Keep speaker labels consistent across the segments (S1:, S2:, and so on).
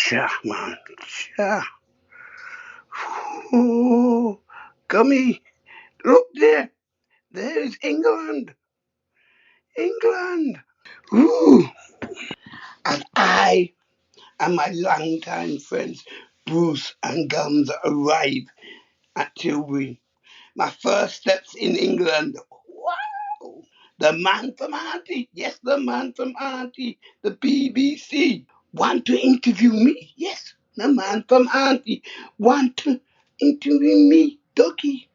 S1: Cha, man. Cha. Oh, Gummy, look there. There is England. England. Ooh. And I and my longtime friends, Bruce and Gumbs, arrived at Tilbury. My first steps in England. Wow. The man from Auntie. Yes, the man from Auntie. The BBC. Want to interview me? Yes, the man from Auntie. Want to interview me? Dougie.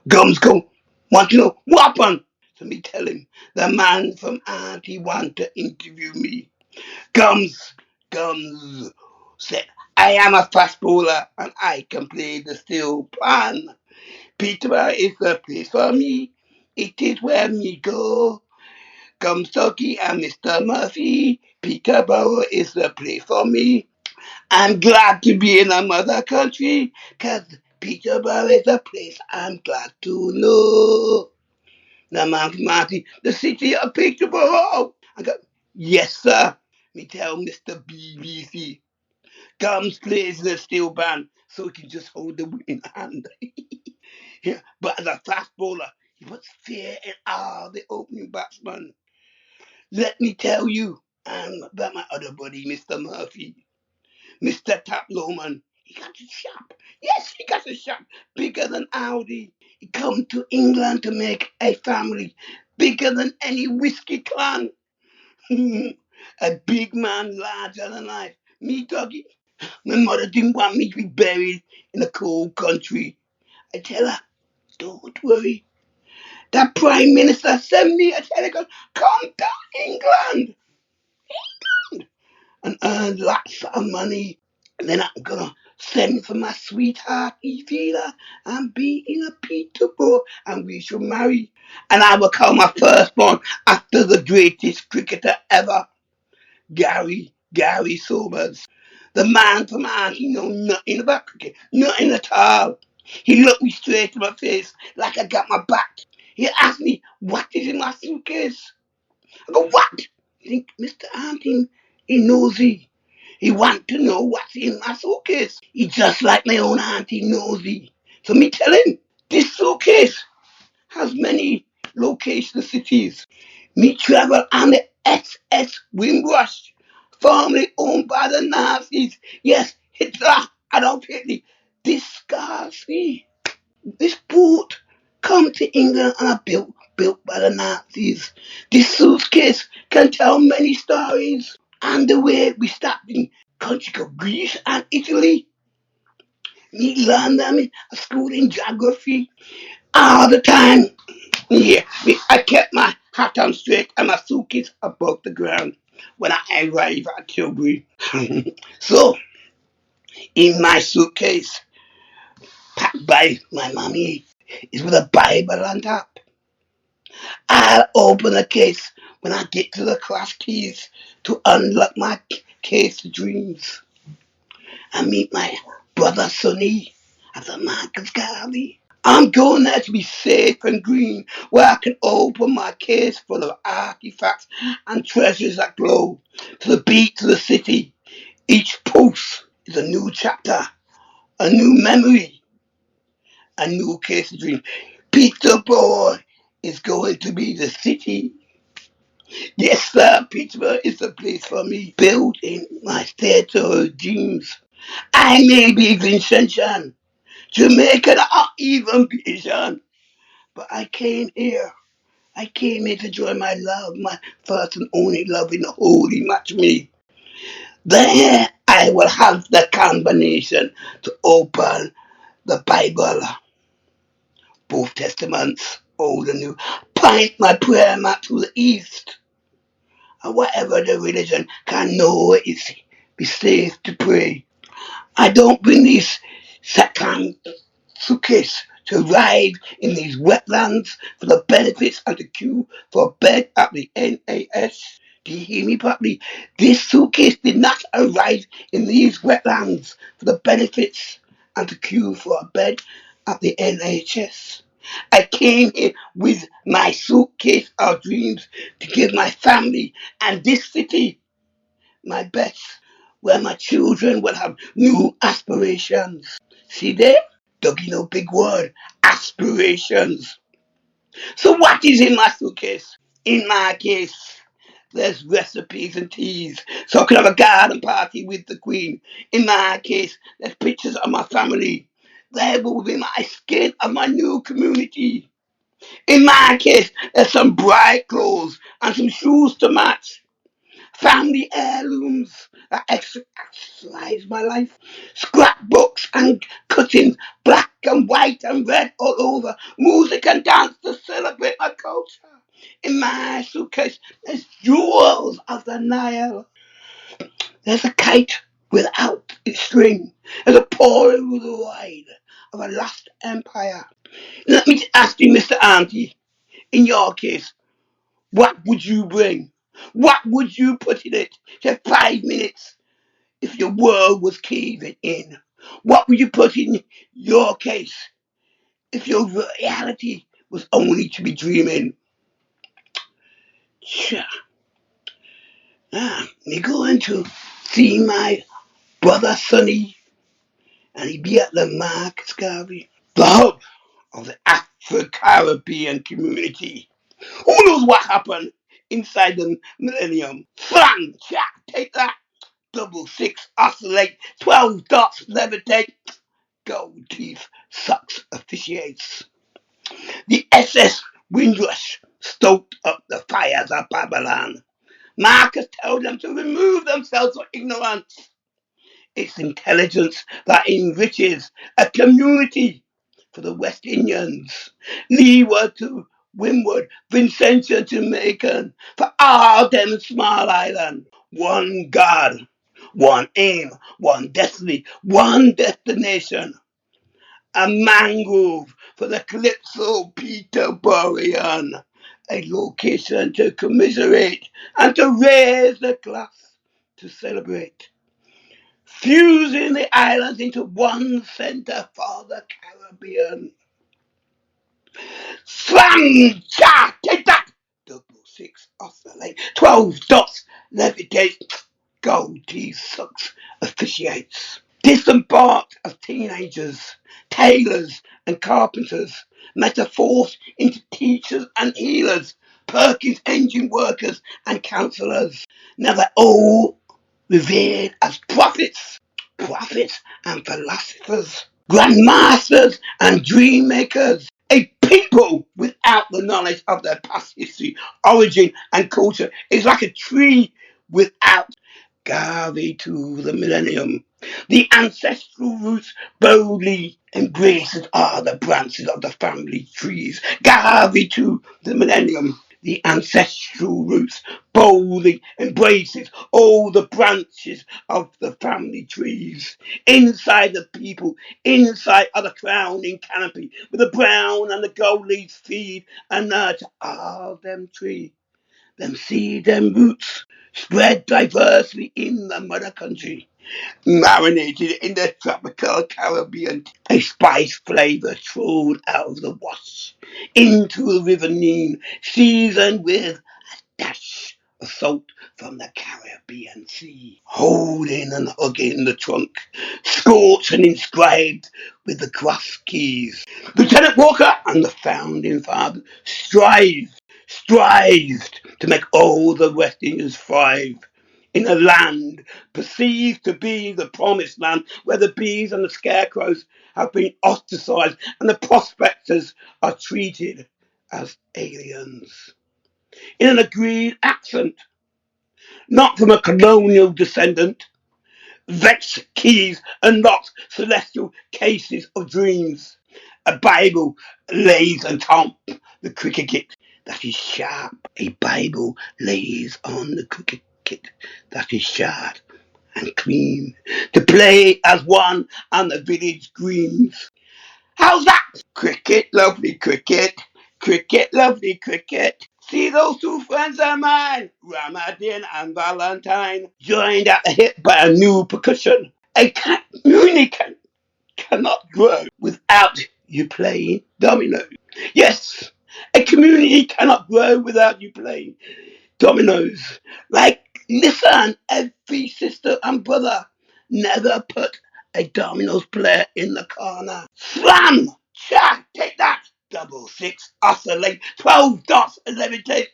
S1: Gums go. Want to know what happened? So me tell him. The man from Auntie want to interview me. Gums said, I am a fast bowler and I can play the steel pan. Peterborough is the place for me. It is where me go. Gums Dougie and Mr. Murphy. Peterborough is the place for me. I'm glad to be in a mother country, 'cause Peterborough is a place I'm glad to know. The man from Auntie, the city of Peterborough. I go, yes, sir. Me tell Mr. BBC. Gums plays the steel band, so he can just hold the winning hand. Yeah, but as a fast bowler, he puts fear in all the opening batsmen. Let me tell you, and about my other buddy, Mr. Murphy, Mr. Tap Loman. He got a shop. Yes, he got a shop bigger than Aldi. He come to England to make a family bigger than any Whisky clan. A big man, larger than life. Me, Dougie. My mother didn't want me to be buried in a cold country. I tell her, don't worry. The Prime Minister sent me a telegram, come to England and earn lots of money. And then I'm gonna send for my sweetheart Evila and be in a Peterbro and we shall marry. And I will call my firstborn after the greatest cricketer ever, Gary Sobers. The man from Auntie know nothing about cricket, nothing at all. He looked me straight in my face like I got my back. He asked me, what is in my suitcase? I go, what? You think Mr. Auntie, he nosy. He want to know what's in my suitcase. He just like my own Auntie nosy. So me tell him, this suitcase has many location cities. Me travel on the SS Windrush, formerly owned by the Nazis. Yes, Hitler, Adolf Hitler. This Scarsy, this boat come to England and are built by the Nazis. This suitcase can tell many stories. And the way we stopped in country called Greece and Italy. Me learn them in a school in geography all the time. Yeah, I kept my hat on straight and my suitcase above the ground when I arrived at Tilbury. So, in my suitcase, packed by my mommy, is with a Bible on top. I'll open the case when I get to the class keys to unlock my case of dreams. I meet my brother Sonny at the Marcus Garden. I'm going there to be safe and green, where I can open my case full of artifacts and treasures that glow. To the beat of the city, each post is a new chapter, a new memory, a new case of dreams. Peterborough is going to be the city. Yes, sir, Peterborough is the place for me. Building my theatre of dreams. I may be Vincentian, Jamaican, or even Asian, but I came here. I came here to join my love, my first and only love in the holy matrimony. There I will have the combination to open the Bible, both testaments, old and new, point my prayer mat to the east, and whatever the religion can know it's be safe to pray. I don't bring these second suitcase to ride in these wetlands for the benefits and to queue for a bed at the NAS. Do you hear me properly? This suitcase did not arrive in these wetlands for the benefits and to queue for a bed at the NHS. I came here with my suitcase of dreams to give my family and this city my best. where my children will have new aspirations. See there? Dougie, no big word. Aspirations. So what is in my suitcase? In my case, there's recipes and teas, so I can have a garden party with the Queen. In my case, there's pictures of my family. There will be my skin of my new community. In my case, there's some bright clothes and some shoes to match. Family heirlooms that exercise my life. Scrapbooks and cuttings, black and white and red all over. Music and dance to celebrate my culture. In my suitcase, there's jewels of the Nile. There's a kite without its string. There's a pouring with the wide of a lost empire. Let me ask you, Mr. Auntie, in your case, what would you bring? What would you put in it? Just 5 minutes if your world was caving in. What would you put in your case if your reality was only to be dreaming? Sure. Me going to see my brother Sonny, and he be at the Marcus Garvey, the hub of the Afro-Caribbean community. Who knows what happened inside the Millenium? Flan, chat, take that. Double six, oscillate, 12 dots, levitate. Goldteeth sucks officiates. The SS Windrush stoked up the fires of Babylon. Marcus told them to remove themselves from ignorance. It's intelligence that enriches a community for the West Indians. Leeward to windward, Vincentian to Macon, for all them small island. One God, one aim, one destiny, one destination. A mangrove for the Calypso Peterborough, a location to commiserate and to raise the glass to celebrate. Fusing the islands into one centre for the Caribbean. Slam! Cha! Take that! Double six, oscillate. 12 dots, levitate. Goldteeth sucks, officiates. Disembarked as teenagers, tailors and carpenters, metaphors into teachers and healers, Perkins engine workers and counsellors. Now they're all revered as prophets and philosophers, grandmasters and dream makers. A people without the knowledge of their past history, origin, and culture is like a tree without Garvey to the Millennium. The ancestral roots boldly embraces are the branches of the family trees. Garvey to the Millennium. The ancestral roots boldly embraces all the branches of the family trees. Inside the people, inside of the crowning canopy, with the brown and the gold leaves feed and nurture all them trees. Them seed, them roots spread diversely in the mother country, marinated in the tropical Caribbean. A spice flavour thrown out of the wash into the river Nene, seasoned with a dash of salt from the Caribbean Sea. Holding and hugging the trunk, scorched and inscribed with the cross keys. Lieutenant Walker and the founding father strived to make all the West Indians thrive in a land perceived to be the promised land, where the bees and the scarecrows have been ostracized and the prospectors are treated as aliens. In an agreed accent, not from a colonial descendant, vexed keys and not celestial cases of dreams. A Bible lays on top the cricket kit that is sharp. A Bible lays on the cricket kit that is sharp and clean, to play as one on the village greens. How's that? Cricket, lovely cricket. Cricket, lovely cricket. See those two friends of mine, Ramadan and Valentine, joined at the hip by a new percussion. A community cannot grow without you playing dominoes. Yes, a community cannot grow without you playing dominoes. Like Listen, every sister and brother, never put a dominoes player in the corner. Slam! Cha! Take that! Double six, oscillate, 12 dots, 11 tape.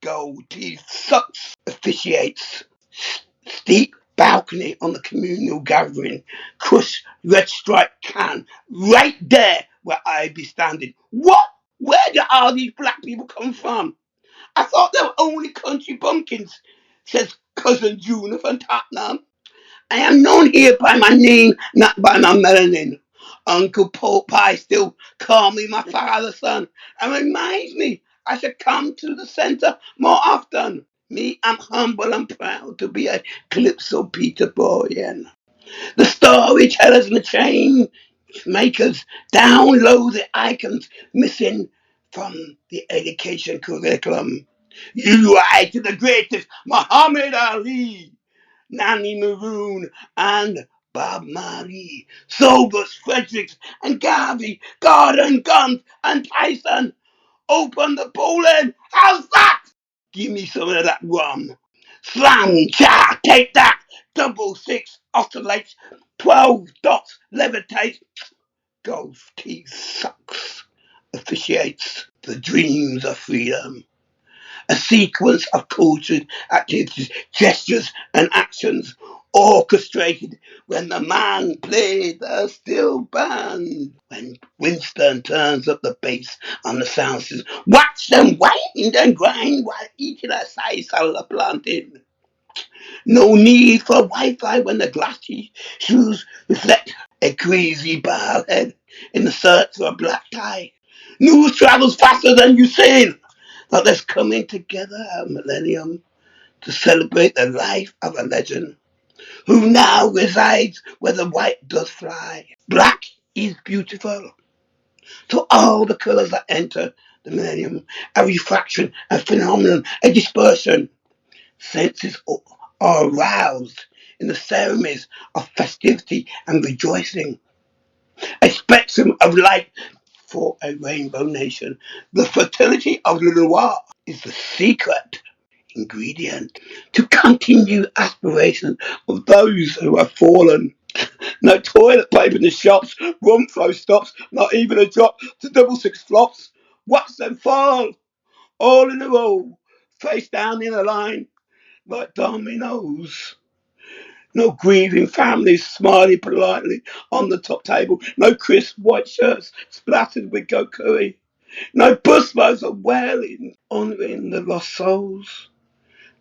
S1: Goldteeth sucks, officiates. Steep balcony on the communal gathering. Crush red stripe can. Right there where I be standing. What? Where do all these black people come from? I thought they were only country bumpkins, says cousin Juna from Tottenham. I am known here by my name, not by my melanin. Uncle Popeye still call me my father's son and reminds me I should come to the centre more often. Me, I'm humble and proud to be a Calypso Peterborough. The storytellers and the change makers download the icons missing from the education curriculum. You are to the greatest Muhammad Ali, Nanny Maroon, and Bob Marley, Sobers, Fredericks, and Garvey, Gordon, Gumbs, and Tyson. Open the bowling. How's that? Give me some of that rum. Slam, cha, take that. Double six, oscillates, 12 dots, levitate. Goldteeth sucks, officiates the dreams of freedom. A sequence of cultured activities, gestures, and actions orchestrated when the man played the steel band. When Winston turns up the bass on the sound system, watch them wind and grind while eating a sisal planting. No need for Wi-Fi when the glassy shoes reflect a crazy bald head in the search for a black tie. News travels faster than you think. But let's coming together at Millenium to celebrate the life of a legend who now resides where the white does fly. Black is beautiful. So all the colours that enter the Millennium, a refraction, a phenomenon, a dispersion. Senses are aroused in the ceremonies of festivity and rejoicing. A spectrum of light for a rainbow nation. The fertility of Le Noir is the secret ingredient to continued aspirations of those who have fallen. No toilet paper in the shops, rum flow stops, not even a drop to double six flops. Watch them fall, all in a row, face down in a line, like dominoes. No grieving families smiling politely on the top table. No crisp white shirts splattered with gokuri. No busloads of wailing, honouring the lost souls.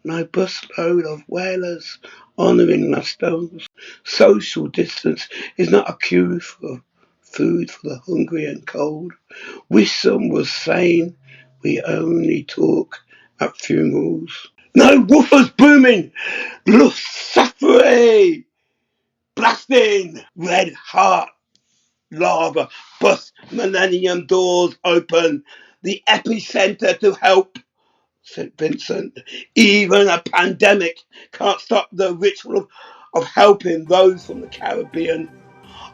S1: No busload of wailers honouring lost souls. Social distance is not a cue for food for the hungry and cold. Wisdom was saying we only talk at funerals. No woofers booming, Lucifer blasting, red heart lava, bus Millennium doors open, the epicenter to help St. Vincent. Even a pandemic can't stop the ritual of helping those from the Caribbean.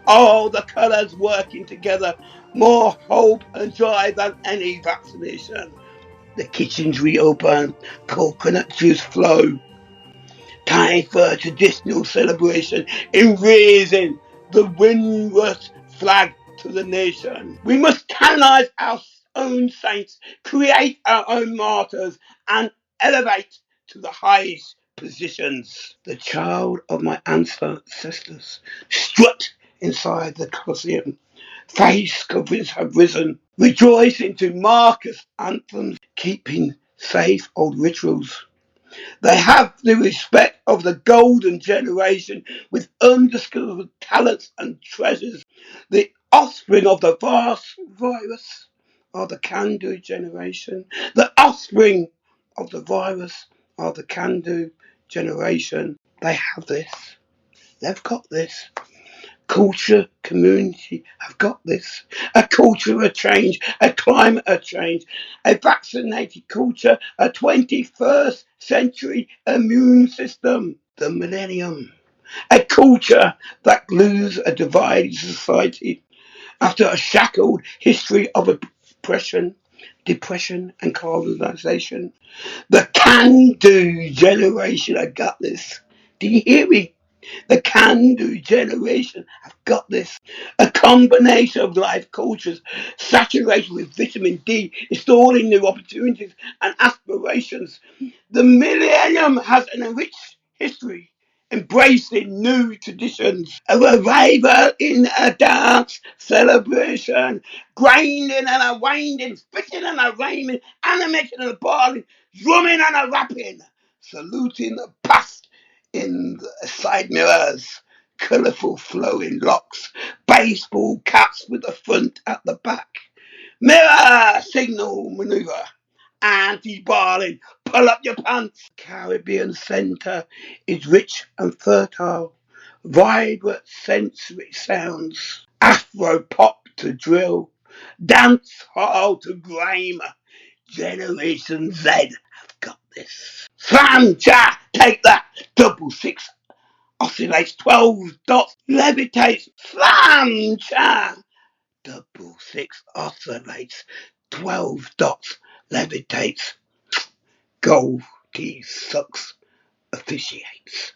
S1: All the colours working together, more hope and joy than any vaccination. The kitchens reopen, coconut juice flow. Time for a traditional celebration in raising the windward flag to the nation. We must canonize our own saints, create our own martyrs, and elevate to the highest positions. The child of my ancestors strut inside the Colosseum. Face coverings have risen, rejoicing to Marcus anthems, keeping safe old rituals. They have the respect of the golden generation with undiscovered talents and treasures. The offspring of the vast virus are the can-do generation. The offspring of the virus are the can-do generation. They have this. They've got this. Culture, community have got this. A culture of change, a climate of change, a vaccinated culture, a 21st century immune system, the millennium. A culture that glues a divided society after a shackled history of oppression. depression and colonization. The can-do generation have got this. Do you hear me? The can-do generation have got this. A combination of life cultures saturated with vitamin D, installing new opportunities and aspirations. The millennium has an enriched history, embracing new traditions. A revival in a dance celebration, grinding and a winding, spitting and a rhyming, animating and a balling, drumming and a rapping, saluting the past in the side mirrors, colourful flowing locks, baseball caps with the front at the back, mirror signal manoeuvre, Auntie barling, pull up your pants. Caribbean centre is rich and fertile, vibrant sensory sounds, Afro pop to drill, dance hall to grime. Generation Z have got this. Slam cha, take that. Double six oscillates 12 dots, levitates. Slam cha. Double six oscillates 12 dots, levitates. Goldteeth sucks, officiates.